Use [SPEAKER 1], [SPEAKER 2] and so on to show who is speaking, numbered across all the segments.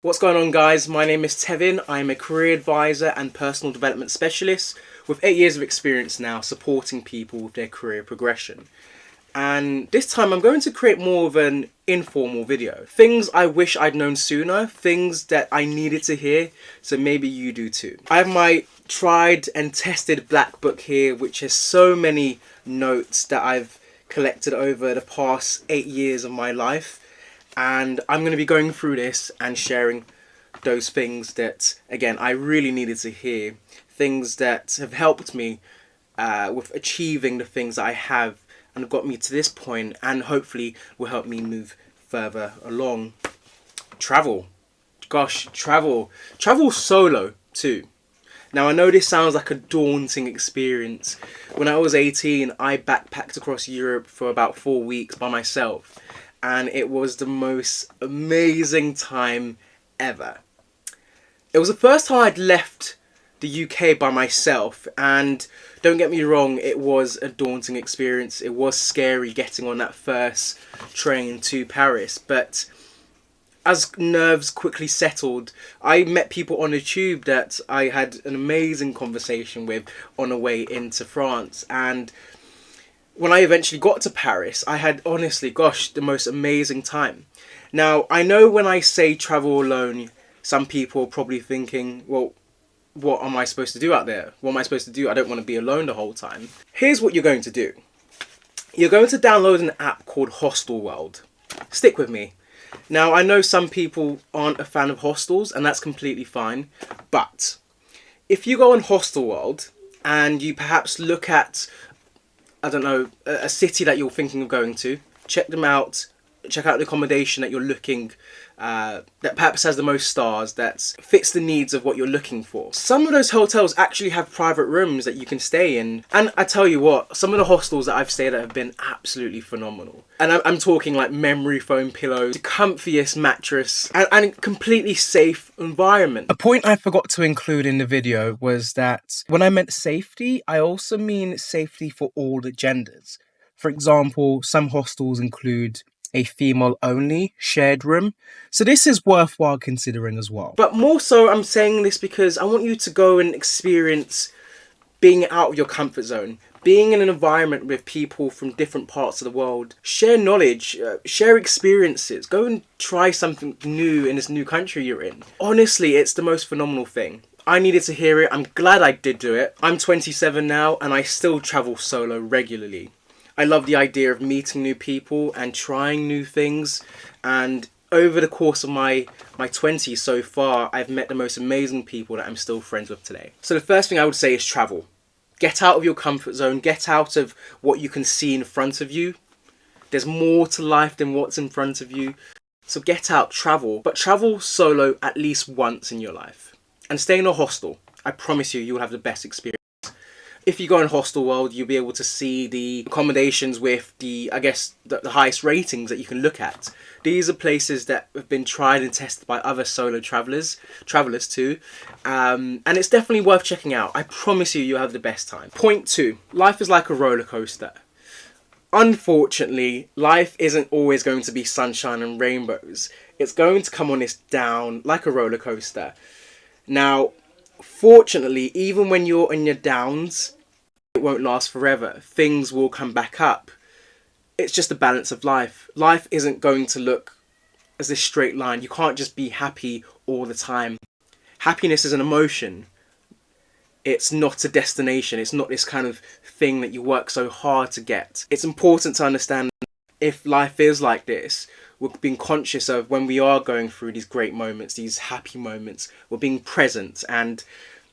[SPEAKER 1] What's going on, guys? My name is Tevin. I'm a career advisor and personal development specialist with 8 years of experience now supporting people with their career progression. And this time I'm going to create more of an informal video. Things I wish I'd known sooner, things that I needed to hear, so maybe you do too. I have my tried and tested black book here, which has so many notes that I've collected over the past 8 years of my life. And I'm going to be going through this and sharing those things that, again, I really needed to hear. Things that have helped me with achieving the things that I have and got me to this point, and hopefully will help me move further along. Travel. Gosh, travel. Travel solo too. Now, I know this sounds like a daunting experience. When I was 18, I backpacked across Europe for about 4 weeks by myself. And it was the most amazing time ever. It was the first time I'd left the UK by myself, and don't get me wrong, it was a daunting experience. It was scary getting on that first train to Paris, but as nerves quickly settled, I met people on the tube that I had an amazing conversation with on the way into France. And when I eventually got to Paris, I had, honestly, gosh, the most amazing time. Now, I know when I say travel alone, some people are probably thinking, well, what am I supposed to do out there? What am I supposed to do? I don't want to be alone the whole time. Here's what you're going to do. You're going to download an app called Hostelworld. Stick with me. Now, I know some people aren't a fan of hostels, and that's completely fine. But if you go on Hostelworld and you perhaps look at, I don't know, a city that you're thinking of going to, check them out, check out the accommodation that you're looking, that perhaps has the most stars, that fits the needs of what you're looking for. Some of those hotels actually have private rooms that you can stay in. And I tell you what, some of the hostels that I've stayed at have been absolutely phenomenal. And I'm talking like memory foam pillows, the comfiest mattress, and completely safe environment. A point I forgot to include in the video was that when I meant safety, I also mean safety for all the genders. For example, some hostels include a female-only shared room. So this is worthwhile considering as well. But more so, I'm saying this because I want you to go and experience being out of your comfort zone, being in an environment with people from different parts of the world. Share knowledge, share experiences, go and try something new in this new country you're in. Honestly, it's the most phenomenal thing. I needed to hear it. I'm glad I did do it. I'm 27 now and I still travel solo regularly. I love the idea of meeting new people and trying new things. And over the course of my 20s so far, I've met the most amazing people that I'm still friends with today. So the first thing I would say is travel. Get out of your comfort zone. Get out of what you can see in front of you. There's more to life than what's in front of you. So get out, travel. But travel solo at least once in your life. And stay in a hostel. I promise you, you'll have the best experience. If you go on Hostelworld, you'll be able to see the accommodations with the highest ratings that you can look at. These are places that have been tried and tested by other solo travellers too. And it's definitely worth checking out. I promise you, you'll have the best time. Point 2. Life is like a roller coaster. Unfortunately, life isn't always going to be sunshine and rainbows. It's going to come on this down like a roller coaster. Now, fortunately, even when you're in your downs, it won't last forever. Things will come back up. It's just the balance of life. Life isn't going to look as this straight line. You can't just be happy all the time. Happiness is an emotion. It's not a destination. It's not this kind of thing that you work so hard to get. It's important to understand if life is like this, we're being conscious of when we are going through these great moments, these happy moments, we're being present and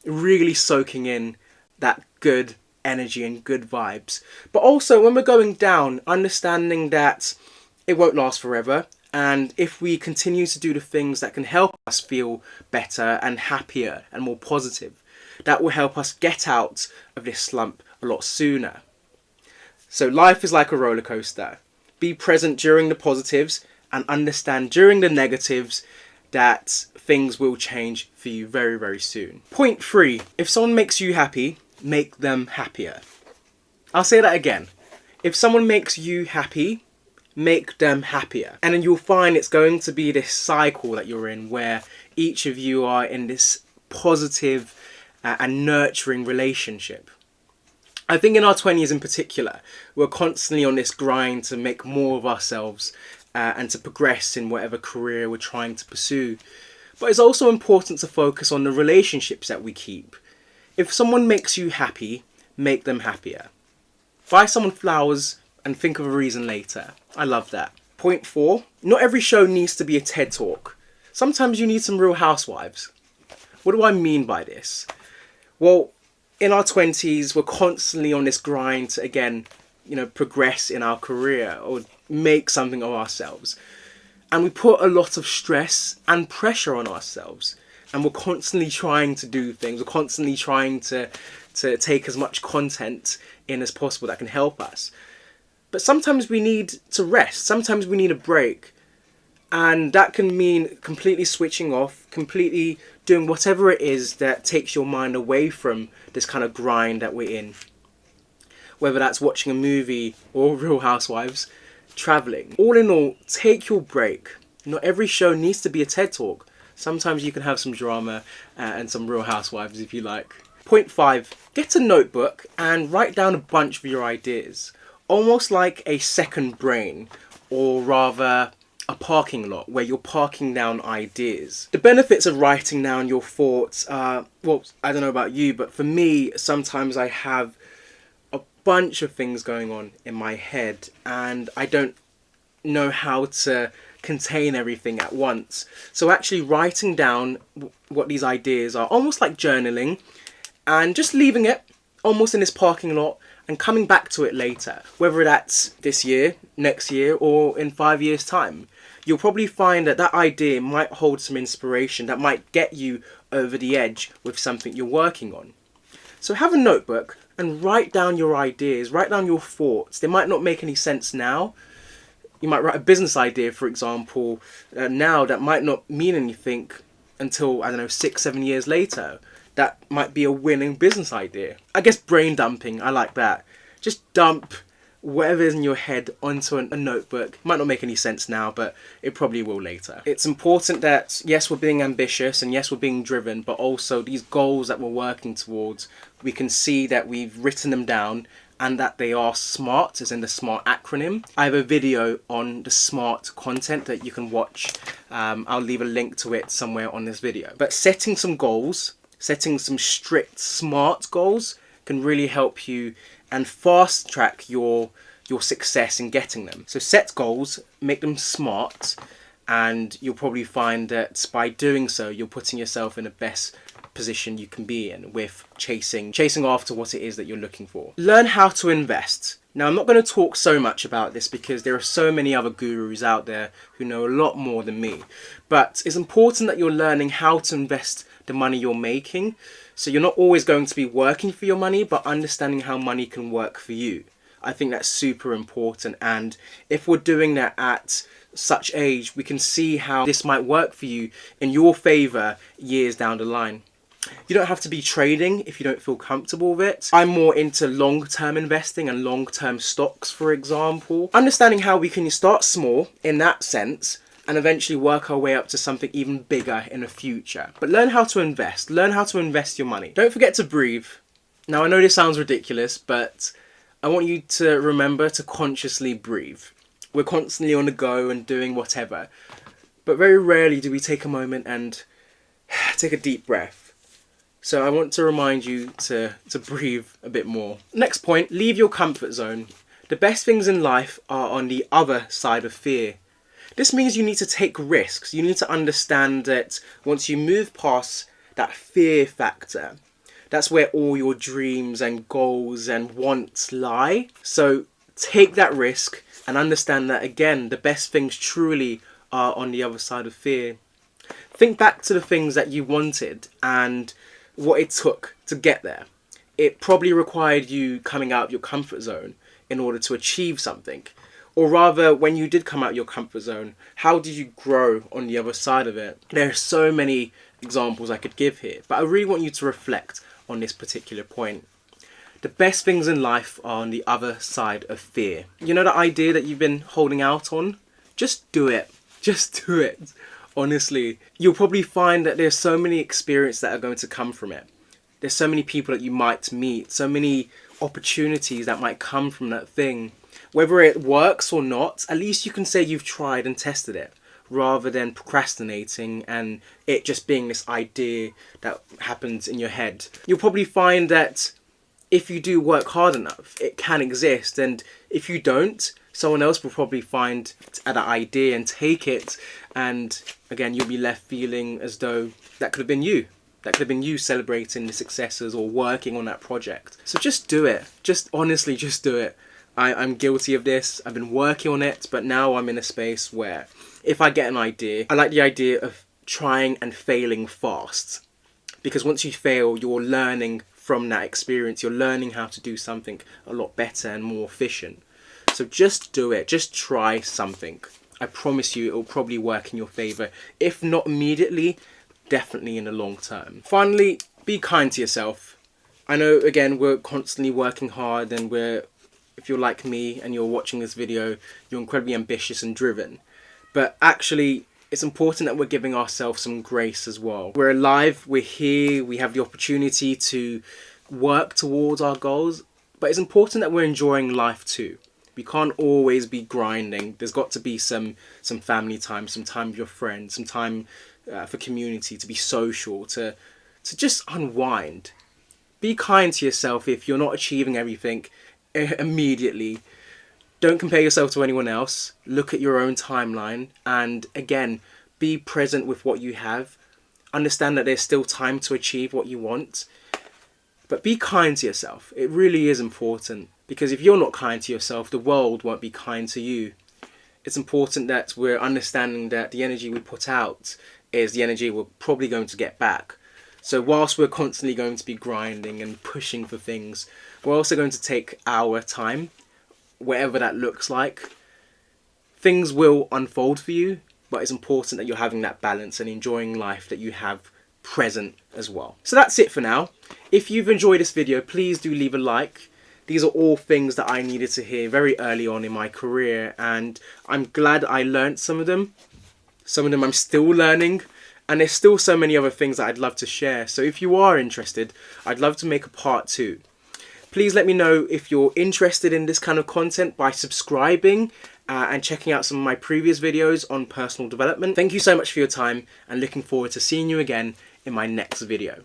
[SPEAKER 1] really soaking in that good energy and good vibes. But also when we're going down, understanding that it won't last forever. And if we continue to do the things that can help us feel better and happier and more positive, that will help us get out of this slump a lot sooner. So life is like a roller coaster. Be present during the positives and understand during the negatives that things will change for you very, very soon. Point 3. If someone makes you happy, make them happier. I'll say that again. If someone makes you happy, make them happier. And then you'll find it's going to be this cycle that you're in where each of you are in this positive and nurturing relationship. I think in our 20s in particular, we're constantly on this grind to make more of ourselves and to progress in whatever career we're trying to pursue. But it's also important to focus on the relationships that we keep. If someone makes you happy, make them happier. Buy someone flowers and think of a reason later. I love that. Point 4, not every show needs to be a TED Talk. Sometimes you need some Real Housewives. What do I mean by this? Well, in our 20s, we're constantly on this grind to, again, progress in our career or make something of ourselves. And we put a lot of stress and pressure on ourselves. And we're constantly trying to do things. We're constantly trying to take as much content in as possible that can help us. But sometimes we need to rest. Sometimes we need a break. And that can mean completely switching off, completely doing whatever it is that takes your mind away from this kind of grind that we're in. Whether that's watching a movie or Real Housewives, traveling. All in all, take your break. Not every show needs to be a TED Talk. Sometimes you can have some drama and some Real Housewives if you like. Point 5, get a notebook and write down a bunch of your ideas. Almost like a second brain, or rather a parking lot where you're parking down ideas. The benefits of writing down your thoughts are, well, I don't know about you, but for me, sometimes I have a bunch of things going on in my head and I don't know how to contain everything at once. So actually writing down what these ideas are, almost like journaling, and just leaving it almost in this parking lot and coming back to it later, whether that's this year, next year, or in 5 years' time. You'll probably find that that idea might hold some inspiration that might get you over the edge with something you're working on. So have a notebook and write down your ideas, write down your thoughts. They might not make any sense now. You might write a business idea, for example, now that might not mean anything until, 6-7 years later. That might be a winning business idea. I guess brain dumping, I like that. Just dump whatever's in your head onto a notebook. Might not make any sense now, but it probably will later. It's important that, yes, we're being ambitious and yes, we're being driven, but also these goals that we're working towards, we can see that we've written them down and that they are SMART, as in the SMART acronym. I have a video on the SMART content that you can watch. I'll leave a link to it somewhere on this video. But setting some goals, setting some strict SMART goals can really help you and fast track your success in getting them. So set goals, make them SMART, and you'll probably find that by doing so, you're putting yourself in the best position you can be in with chasing after what it is that you're looking for. Learn how to invest. Now, I'm not going to talk so much about this because there are so many other gurus out there who know a lot more than me. But it's important that you're learning how to invest the money you're making. So you're not always going to be working for your money, but understanding how money can work for you. I think that's super important. And if we're doing that at such age, we can see how this might work for you in your favor years down the line. You don't have to be trading if you don't feel comfortable with it. I'm more into long-term investing and long-term stocks, for example. Understanding how we can start small in that sense and eventually work our way up to something even bigger in the future. But learn how to invest. Learn how to invest your money. Don't forget to breathe. Now, I know this sounds ridiculous, but I want you to remember to consciously breathe. We're constantly on the go and doing whatever. But very rarely do we take a moment and take a deep breath. So I want to remind you to breathe a bit more. Next point, leave your comfort zone. The best things in life are on the other side of fear. This means you need to take risks. You need to understand that once you move past that fear factor, that's where all your dreams and goals and wants lie. So take that risk and understand that, again, the best things truly are on the other side of fear. Think back to the things that you wanted and what it took to get there. It probably required you coming out of your comfort zone in order to achieve something. Or rather, when you did come out of your comfort zone, how did you grow on the other side of it? There are so many examples I could give here, but I really want you to reflect on this particular point. the best things in life are on the other side of fear. You know that idea that you've been holding out on? Just do it. Just do it. Honestly, you'll probably find that there's so many experiences that are going to come from it. There's so many people that you might meet, so many opportunities that might come from that thing. Whether it works or not, at least you can say you've tried and tested it, rather than procrastinating and it just being this idea that happens in your head. You'll probably find that if you do work hard enough, it can exist, and if you don't, someone else will probably find that idea and take it, and again, you'll be left feeling as though that could have been you. That could have been you celebrating the successes or working on that project. So just do it. Just honestly, just do it. I'm guilty of this. I've been working on it, but now I'm in a space where if I get an idea, I like the idea of trying and failing fast. Because once you fail, you're learning from that experience. You're learning how to do something a lot better and more efficient. So just do it. Just try something. I promise you it will probably work in your favour. If not immediately, definitely in the long term. Finally, be kind to yourself. I know, again, we're constantly working hard, and if you're like me and you're watching this video, you're incredibly ambitious and driven. But actually, it's important that we're giving ourselves some grace as well. We're alive, we're here, we have the opportunity to work towards our goals, but it's important that we're enjoying life too. We can't always be grinding. There's got to be some family time, some time with your friends, some time for community, to be social, to just unwind. Be kind to yourself if you're not achieving everything immediately. Don't compare yourself to anyone else. Look at your own timeline, and again, be present with what you have. Understand that there's still time to achieve what you want, but be kind to yourself. It really is important, because if you're not kind to yourself, the world won't be kind to you. It's important that we're understanding that the energy we put out is the energy we're probably going to get back. So whilst we're constantly going to be grinding and pushing for things, we're also going to take our time, whatever that looks like. Things will unfold for you, but it's important that you're having that balance and enjoying life that you have present as well. So that's it for now. If you've enjoyed this video, please do leave a like. These are all things that I needed to hear very early on in my career, and I'm glad I learned some of them. Some of them I'm still learning, and there's still so many other things that I'd love to share. So if you are interested, I'd love to make a part 2. Please let me know if you're interested in this kind of content by subscribing and checking out some of my previous videos on personal development. Thank you so much for your time, and looking forward to seeing you again in my next video.